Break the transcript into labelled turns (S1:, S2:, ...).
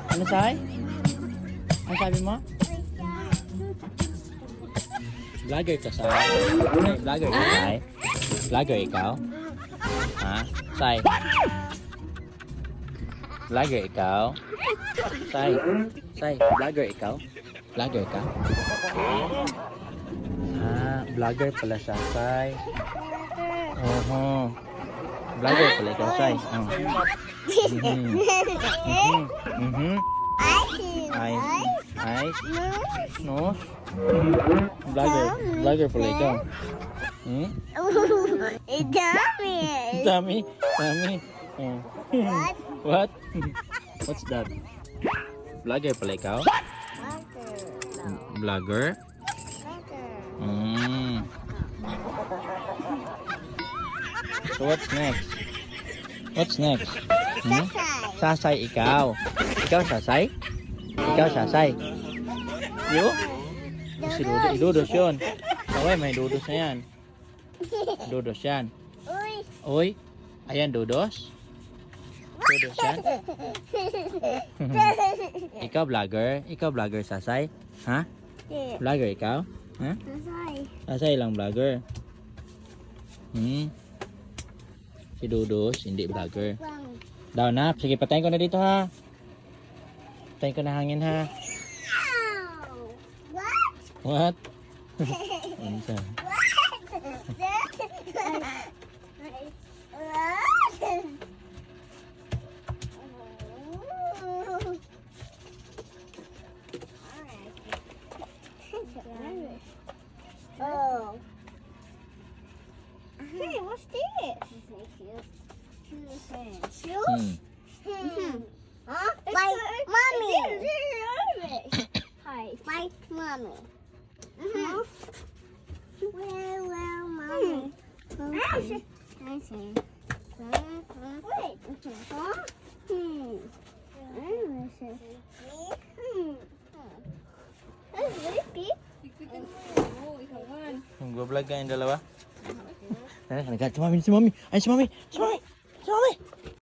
S1: Ano say? Ano sabi mo? Vlogger ka say? Ay, vlogger ka say? Vlogger ikaw? Ha? Say? Vlogger ikaw? Say? Say, vlogger ikaw? Vlogger ka? Ah, vlogger pala siya, say. Vlogger pala ikaw, say. Eyes. Nose. Vlogger pala ikaw. Tummy. Oh. What? What's that? Vlogger pala ikaw? Vlogger? So what's next? What's next? Sasay ikaw. Ikaw sasay? Ikaw sasay? You? Si Dudos. Idudos yun. Okay, may dudos na yan. Dudos yan. Uy. Ayan, dudos. Dudos yan. Ikaw vlogger? Ikaw vlogger sasay? Ha? Vlogger ikaw? Ha? Sasay lang vlogger. Si Dudos, hindi vlogger. Daw na, sige patayin ko na dito ha. Patayin ko na hangin ha. What? Ano
S2: Oh. Hey, what's this? Shoes? Huh? Like mommy. Hi. Like mommy. Well, mommy. I see. Wait. Huh? That's really
S1: Mag-vlog ka yung dalawa? Si Mami. Ay, si Mami.